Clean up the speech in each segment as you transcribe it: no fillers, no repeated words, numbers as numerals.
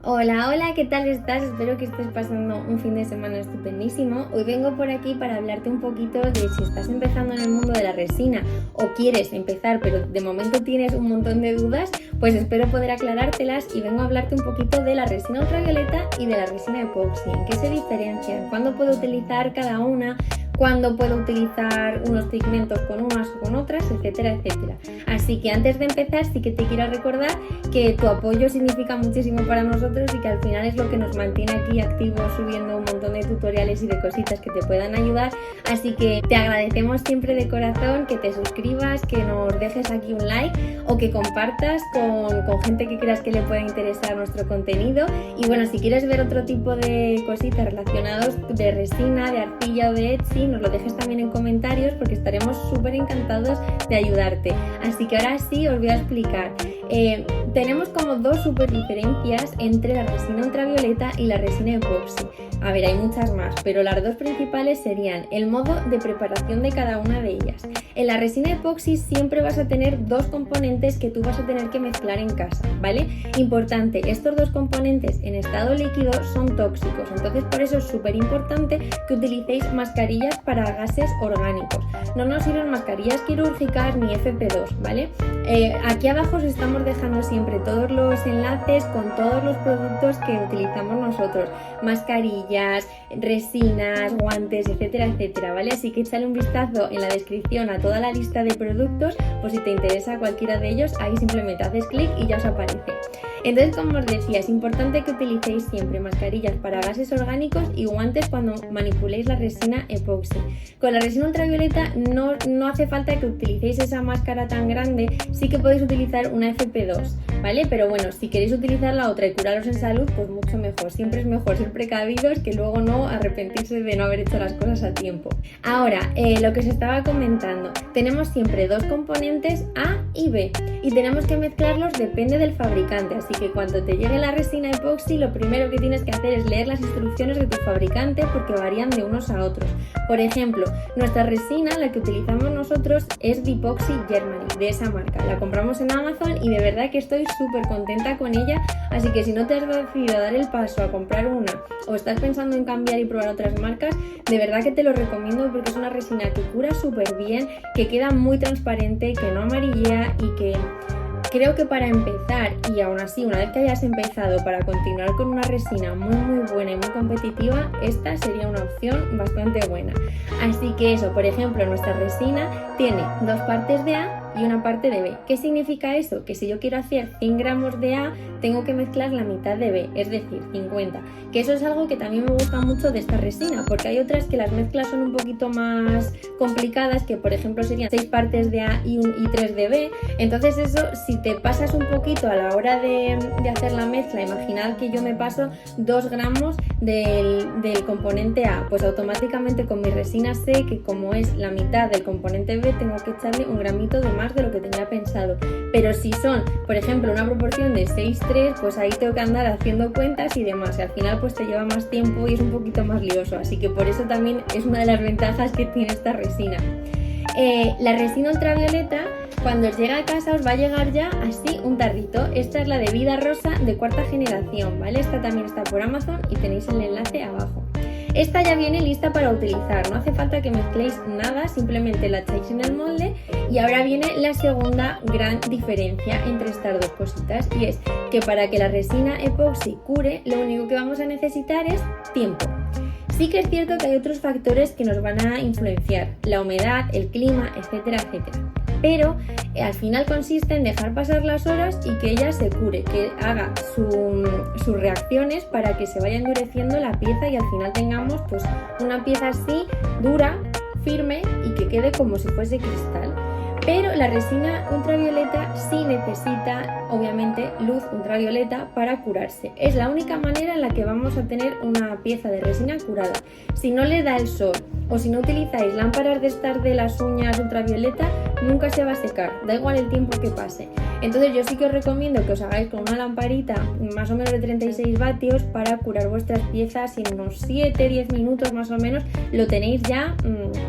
Hola, hola, ¿qué tal estás? Espero que estés pasando un fin de semana estupendísimo. Hoy vengo por aquí para hablarte un poquito de si estás empezando en el mundo de la resina o quieres empezar, pero de momento tienes un montón de dudas, pues espero poder aclarártelas y vengo a hablarte un poquito de la resina ultravioleta y de la resina epoxi. ¿En qué se diferencian? ¿Cuándo puedo utilizar cada una? ¿Cuándo puedo utilizar unos pigmentos con unas o con otras? Etcétera, etcétera. Así que antes de empezar sí que te quiero recordar que tu apoyo significa muchísimo para nosotros y que al final es lo que nos mantiene aquí activos subiendo un montón de tutoriales y de cositas que te puedan ayudar. Así que te agradecemos siempre de corazón que te suscribas, que nos dejes aquí un like o que compartas con gente que creas que le pueda interesar nuestro contenido. Y bueno, si quieres ver otro tipo de cositas relacionadas de resina, de arcilla o de Etsy, nos lo dejes también en comentarios porque estaremos súper encantados de ayudarte. Así que ahora sí os voy a explicar. Tenemos como dos súper diferencias entre la resina ultravioleta y la resina epoxi. A ver, hay muchas más, pero las dos principales serían el modo de preparación de cada una de ellas. En la resina epoxi siempre vas a tener dos componentes que tú vas a tener que mezclar en casa, ¿vale? Importante, estos dos componentes en estado líquido son tóxicos, entonces por eso es súper importante que utilicéis mascarillas para gases orgánicos. No nos sirven mascarillas quirúrgicas ni FP2, ¿vale? Aquí abajo os estamos dejando siempre todos los enlaces con todos los productos que utilizamos nosotros, mascarillas, resinas, guantes, etcétera, etcétera, ¿vale? Así que échale un vistazo en la descripción a toda la lista de productos, pues si te interesa cualquiera de ellos, ahí simplemente haces clic y ya os aparece. Entonces, como os decía, es importante que utilicéis siempre mascarillas para gases orgánicos y guantes cuando manipuléis la resina epoxi. Con la resina ultravioleta no hace falta que utilicéis esa máscara tan grande, sí que podéis utilizar una FP2, ¿vale? Pero bueno, si queréis utilizar la otra y curaros en salud, pues mucho mejor. Siempre es mejor ser precavidos que luego no arrepentirse de no haber hecho las cosas a tiempo. Ahora, lo que os estaba comentando, tenemos siempre dos componentes A y B y tenemos que mezclarlos depende del fabricante, así que cuando te llegue la resina epoxi lo primero que tienes que hacer es leer las instrucciones de tu fabricante porque varían de unos a otros. Por ejemplo, nuestra resina, la que utilizamos nosotros, es Dipoxy Germany, de esa marca. La compramos en Amazon y de verdad que estoy súper contenta con ella, así que si no te has decidido a dar el paso a comprar una o estás pensando en cambiar y probar otras marcas, de verdad que te lo recomiendo porque es una resina que cura súper bien, que queda muy transparente, que no amarillea y que creo que para empezar y aún así una vez que hayas empezado para continuar con una resina muy buena y muy competitiva, esta sería una opción bastante buena. Así que eso, por ejemplo, nuestra resina tiene dos partes de A y una parte de B. ¿Qué significa eso? Que si yo quiero hacer 100 gramos de A, tengo que mezclar la mitad de B, es decir, 50. Que eso es algo que también me gusta mucho de esta resina, porque hay otras que las mezclas son un poquito más complicadas, que por ejemplo serían 6 partes de A y 3 de B. Entonces eso, si te pasas un poquito a la hora de hacer la mezcla, imaginad que yo me paso 2 gramos del componente A, pues automáticamente con mi resina sé que como es la mitad del componente B, tengo que echarle un gramito de más de lo que tenía pensado. Pero si son, por ejemplo, una proporción de 6-3, pues ahí tengo que andar haciendo cuentas y demás, y al final pues te lleva más tiempo y es un poquito más lioso, así que por eso también es una de las ventajas que tiene esta resina. La resina ultravioleta, cuando os llega a casa os va a llegar ya así un tarrito. Esta es la de Vida Rosa de 4ª generación, ¿vale? Esta también está por Amazon y tenéis el enlace abajo. Esta ya viene lista para utilizar, no hace falta que mezcléis nada, simplemente la echáis en el molde. Y ahora viene la segunda gran diferencia entre estas dos cositas, y es que para que la resina epoxi cure, lo único que vamos a necesitar es tiempo. Sí que es cierto que hay otros factores que nos van a influenciar, la humedad, el clima, etcétera, etcétera. Pero al final consiste en dejar pasar las horas y que ella se cure, que haga sus reacciones para que se vaya endureciendo la pieza y al final tengamos pues una pieza así dura, firme y que quede como si fuese cristal. Pero la resina ultravioleta sí necesita, obviamente, luz ultravioleta para curarse. Es la única manera en la que vamos a tener una pieza de resina curada. Si no le da el sol o si no utilizáis lámparas de estas de las uñas ultravioleta, nunca se va a secar, da igual el tiempo que pase. Entonces yo sí que os recomiendo que os hagáis con una lamparita más o menos de 36 vatios para curar vuestras piezas y en unos 7-10 minutos más o menos lo tenéis ya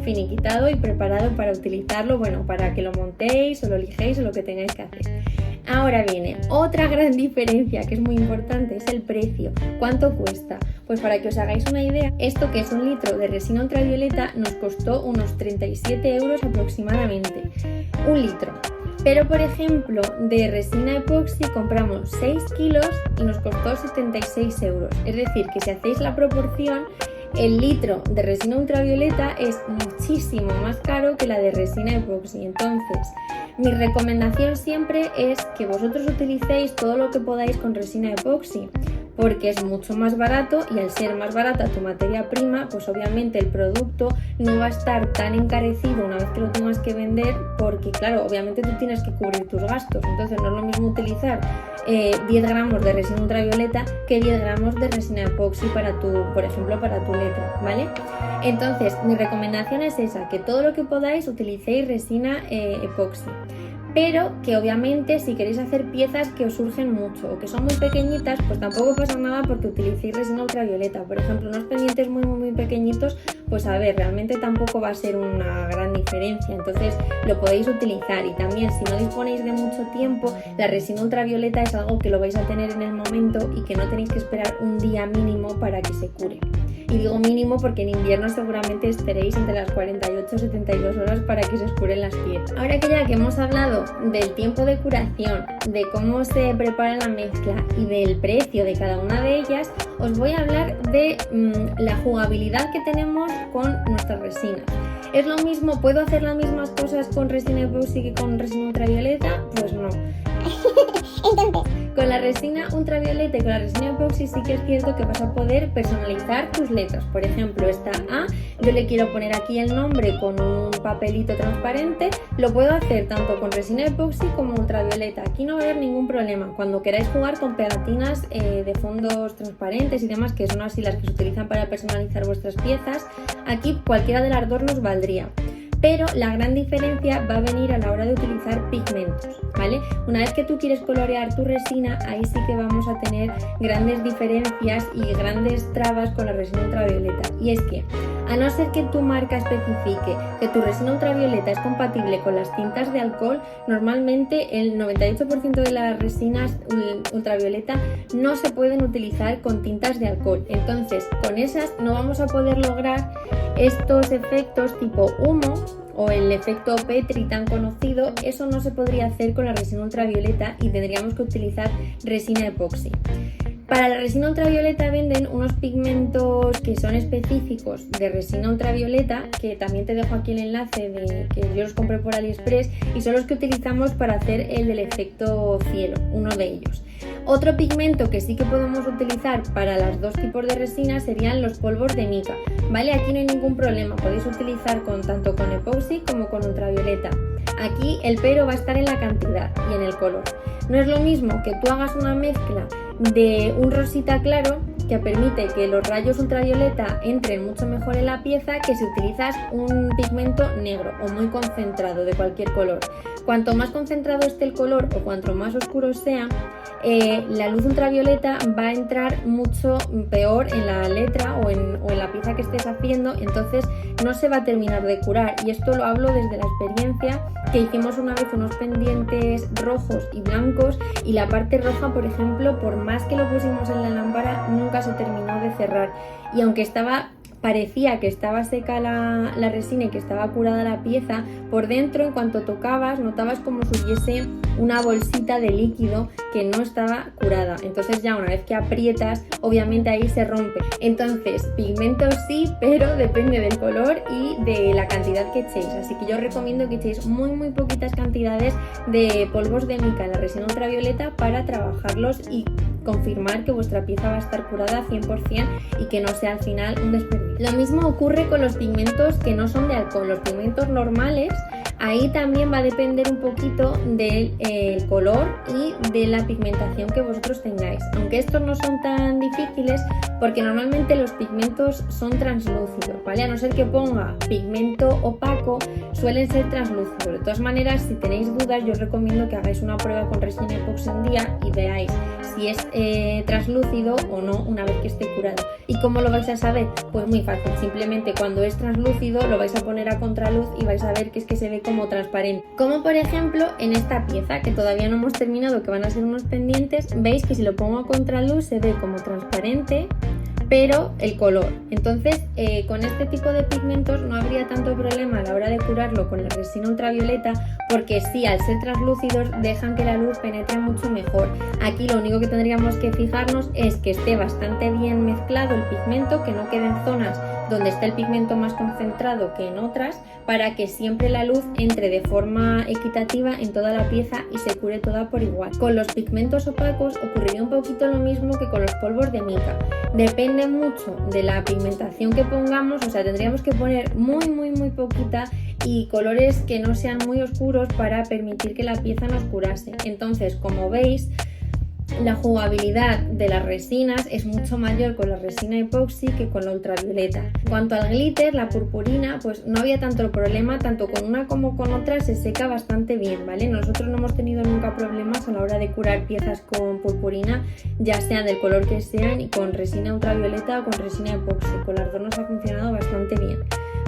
finiquitado y preparado para utilizarlo, bueno, para que lo montéis o lo lijéis o lo que tengáis que hacer. Ahora viene otra gran diferencia que es muy importante, es el precio. ¿Cuánto cuesta? Pues para que os hagáis una idea, esto que es 1 litro de resina ultravioleta nos costó unos 37 euros aproximadamente. 1 litro. Pero por ejemplo, de resina epoxi compramos 6 kilos y nos costó 76 euros. Es decir, que si hacéis la proporción, el litro de resina ultravioleta es muchísimo más caro que la de resina epoxi. Entonces, mi recomendación siempre es que vosotros utilicéis todo lo que podáis con resina epoxi, porque es mucho más barato y al ser más barata tu materia prima, pues obviamente el producto no va a estar tan encarecido una vez que lo tengas que vender, porque claro, obviamente tú tienes que cubrir tus gastos. Entonces no es lo mismo utilizar 10 gramos de resina ultravioleta que 10 gramos de resina epoxi para tu, por ejemplo, para tu letra, ¿vale? Entonces mi recomendación es esa, que todo lo que podáis utilicéis resina epoxi. Pero que obviamente si queréis hacer piezas que os surgen mucho o que son muy pequeñitas, pues tampoco pasa nada porque utilicéis resina ultravioleta. Por ejemplo, unos pendientes muy pequeñitos, pues a ver, realmente tampoco va a ser una gran diferencia, entonces lo podéis utilizar. Y también si no disponéis de mucho tiempo, la resina ultravioleta es algo que lo vais a tener en el momento y que no tenéis que esperar un día mínimo para que se cure. Y digo mínimo porque en invierno seguramente estaréis entre las 48 y 72 horas para que se os curen las piezas. Ahora que ya que hemos hablado del tiempo de curación, de cómo se prepara la mezcla y del precio de cada una de ellas, os voy a hablar de la jugabilidad que tenemos con nuestras resinas. ¿Es lo mismo? ¿Puedo hacer las mismas cosas con resina epoxi que con resina ultravioleta? Pues no. Entonces, con la resina ultravioleta y con la resina epoxi sí que es cierto que vas a poder personalizar tus letras. Por ejemplo, esta A, yo le quiero poner aquí el nombre con un papelito transparente, lo puedo hacer tanto con resina epoxi como ultravioleta. Aquí no va a haber ningún problema. Cuando queráis jugar con pegatinas de fondos transparentes y demás, que son así las que se utilizan para personalizar vuestras piezas, aquí cualquiera de las dos nos valdría. Pero la gran diferencia va a venir a la hora de utilizar pigmentos, ¿vale? Una vez que tú quieres colorear tu resina, ahí sí que vamos a tener grandes diferencias y grandes trabas con la resina ultravioleta. Y es que, a no ser que tu marca especifique que tu resina ultravioleta es compatible con las tintas de alcohol, normalmente el 98% de las resinas ultravioleta no se pueden utilizar con tintas de alcohol. Entonces, con esas no vamos a poder lograr estos efectos tipo humo o el efecto Petri tan conocido. Eso no se podría hacer con la resina ultravioleta y tendríamos que utilizar resina epoxi. Para la resina ultravioleta venden unos pigmentos que son específicos de resina ultravioleta, que también te dejo aquí el enlace de que yo los compré por AliExpress, y son los que utilizamos para hacer el del efecto cielo, uno de ellos. Otro pigmento que sí que podemos utilizar para los dos tipos de resina serían los polvos de mica, ¿vale? Aquí no hay ningún problema, podéis utilizar tanto con epoxi como con ultravioleta. Aquí el pero va a estar en la cantidad y en el color. No es lo mismo que tú hagas una mezcla de un rosita claro que permite que los rayos ultravioleta entren mucho mejor en la pieza que si utilizas un pigmento negro o muy concentrado de cualquier color. Cuanto más concentrado esté el color o cuanto más oscuro sea, la luz ultravioleta va a entrar mucho peor en la letra o en la pieza que estés haciendo, entonces no se va a terminar de curar. Y esto lo hablo desde la experiencia que hicimos una vez unos pendientes rojos y blancos, y la parte roja, por ejemplo, por más que lo pusimos en la lámpara, nunca se terminó de cerrar. Y aunque parecía que estaba seca la resina y que estaba curada la pieza, por dentro, en cuanto tocabas, notabas como si hubiese una bolsita de líquido que no estaba curada. Entonces ya una vez que aprietas, obviamente ahí se rompe. Entonces, pigmentos sí, pero depende del color y de la cantidad que echéis. Así que yo os recomiendo que echéis muy poquitas cantidades de polvos de mica en la resina ultravioleta para trabajarlos y confirmar que vuestra pieza va a estar curada 100% y que no sea al final un desperdicio. Lo mismo ocurre con los pigmentos que no son de alcohol. Los pigmentos normales, ahí también va a depender un poquito del color y de la pigmentación que vosotros tengáis. Aunque estos no son tan difíciles porque normalmente los pigmentos son translúcidos, ¿vale? A no ser que ponga pigmento opaco, suelen ser translúcidos. De todas maneras, si tenéis dudas, yo os recomiendo que hagáis una prueba con resina epoxi un día y veáis si es translúcido o no una vez que esté curado. ¿Y cómo lo vais a saber? Pues muy fácil, simplemente cuando es translúcido lo vais a poner a contraluz y vais a ver que es que se ve como transparente. Como por ejemplo en esta pieza que todavía no hemos terminado, que van a ser unos pendientes, veis que si lo pongo a contraluz se ve como transparente, pero el color. Entonces con este tipo de pigmentos no habría tanto problema a la hora de curarlo con la resina ultravioleta, porque sí, al ser translúcidos dejan que la luz penetre mucho mejor. Aquí lo único que tendríamos que fijarnos es que esté bastante bien mezclado el pigmento, que no queden zonas donde está el pigmento más concentrado que en otras, para que siempre la luz entre de forma equitativa en toda la pieza y se cure toda por igual. Con los pigmentos opacos ocurriría un poquito lo mismo que con los polvos de mica. Depende mucho de la pigmentación que pongamos, o sea, tendríamos que poner muy poquita y colores que no sean muy oscuros para permitir que la pieza nos curase. Entonces, como veis, la jugabilidad de las resinas es mucho mayor con la resina epoxi que con la ultravioleta. En cuanto al glitter, la purpurina, pues no había tanto problema, tanto con una como con otra se seca bastante bien, ¿vale? Nosotros no hemos tenido nunca problemas a la hora de curar piezas con purpurina, ya sean del color que sean, y con resina ultravioleta o con resina epoxi. Con las dos nos ha funcionado bastante bien,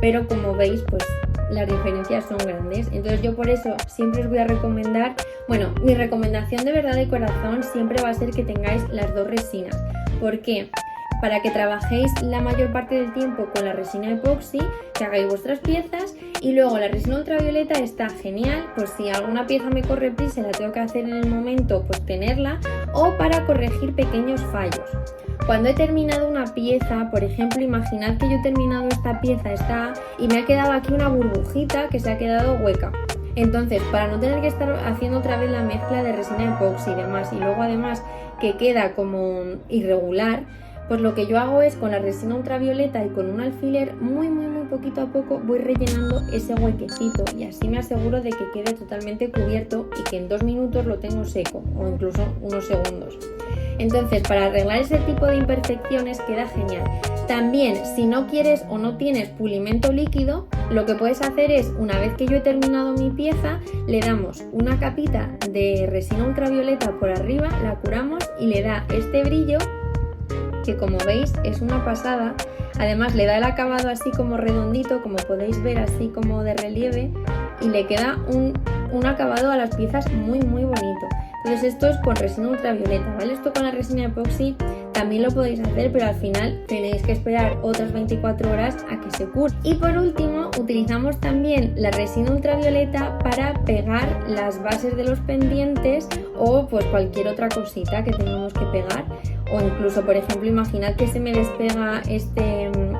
pero como veis, pues las diferencias son grandes. Entonces yo por eso siempre os voy a recomendar, bueno, mi recomendación de verdad de corazón siempre va a ser que tengáis las dos resinas. ¿Por qué? Para que trabajéis la mayor parte del tiempo con la resina epoxi, que hagáis vuestras piezas, y luego la resina ultravioleta está genial, pues si alguna pieza me corre prisa y la tengo que hacer en el momento, pues tenerla, o para corregir pequeños fallos. Cuando he terminado una pieza, por ejemplo, imaginad que yo he terminado esta pieza y me ha quedado aquí una burbujita que se ha quedado hueca. Entonces, para no tener que estar haciendo otra vez la mezcla de resina epoxi y demás, y luego además que queda como irregular, pues lo que yo hago es con la resina ultravioleta y con un alfiler muy poquito a poco voy rellenando ese huequecito, y así me aseguro de que quede totalmente cubierto y que en 2 minutos lo tengo seco, o incluso unos segundos. Entonces, para arreglar ese tipo de imperfecciones queda genial. También, si no quieres o no tienes pulimento líquido, lo que puedes hacer es, una vez que yo he terminado mi pieza, le damos una capita de resina ultravioleta por arriba, la curamos y le da este brillo que, como veis, es una pasada. Además le da el acabado así como redondito, como podéis ver, así como de relieve, y le queda un acabado a las piezas muy bonito. Entonces esto es con resina ultravioleta, ¿vale? Esto con la resina epoxi también lo podéis hacer, pero al final tenéis que esperar otras 24 horas a que se cure. Y por último, utilizamos también la resina ultravioleta para pegar las bases de los pendientes o pues cualquier otra cosita que tengamos que pegar. O incluso, por ejemplo, imaginad que se me despega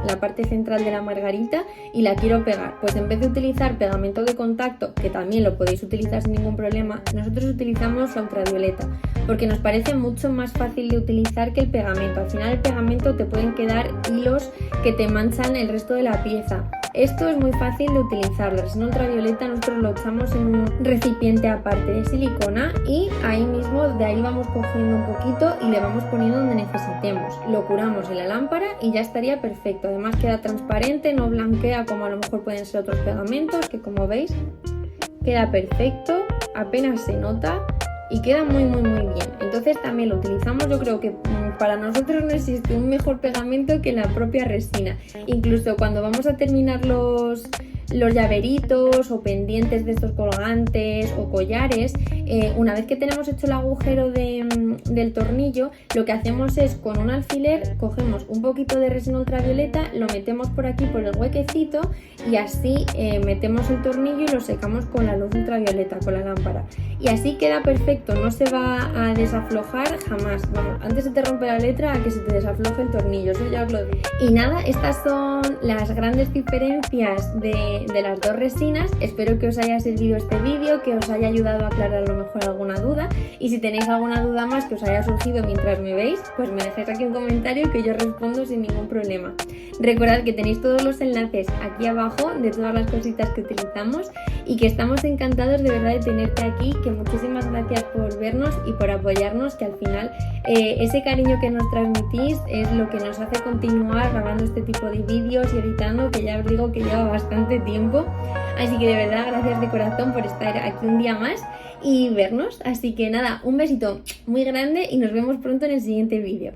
la parte central de la margarita y la quiero pegar. Pues en vez de utilizar pegamento de contacto, que también lo podéis utilizar sin ningún problema, nosotros utilizamos la ultravioleta porque nos parece mucho más fácil de utilizar que el pegamento. Al final el pegamento te pueden quedar hilos que te manchan el resto de la pieza. Esto es muy fácil de utilizar. La resina ultravioleta nosotros lo echamos en un recipiente aparte de silicona y ahí mismo de ahí vamos cogiendo un poquito y le vamos poniendo donde necesitemos. Lo curamos en la lámpara y ya estaría perfecto. Además queda transparente, no blanquea como a lo mejor pueden ser otros pegamentos, que como veis queda perfecto, apenas se nota y queda muy bien. Entonces también lo utilizamos. Yo creo que para nosotros no existe un mejor pegamento que la propia resina. Incluso cuando vamos a terminar los llaveritos o pendientes de estos colgantes o collares, una vez que tenemos hecho el agujero del tornillo, lo que hacemos es con un alfiler cogemos un poquito de resina ultravioleta, lo metemos por aquí por el huequecito y así metemos el tornillo y lo secamos con la luz ultravioleta, con la lámpara, y así queda perfecto, no se va a desaflojar jamás. Vamos, antes se te rompe la letra a que se te desafloje el tornillo, eso ya os lo digo. Y nada, estas son las grandes diferencias de las dos resinas. Espero que os haya servido este vídeo, que os haya ayudado a aclarar a lo mejor alguna duda, y si tenéis alguna duda más que os haya surgido mientras me veis, pues me dejáis aquí un comentario que yo respondo sin ningún problema. Recordad que tenéis todos los enlaces aquí abajo de todas las cositas que utilizamos y que estamos encantados de verdad de tenerte aquí, que muchísimas gracias por vernos y por apoyarnos, que al final ese cariño que nos transmitís es lo que nos hace continuar grabando este tipo de vídeos y editando, que ya os digo que lleva bastante tiempo. Así que de verdad gracias de corazón por estar aquí un día más y vernos. Así que nada, un besito muy grande y nos vemos pronto en el siguiente vídeo.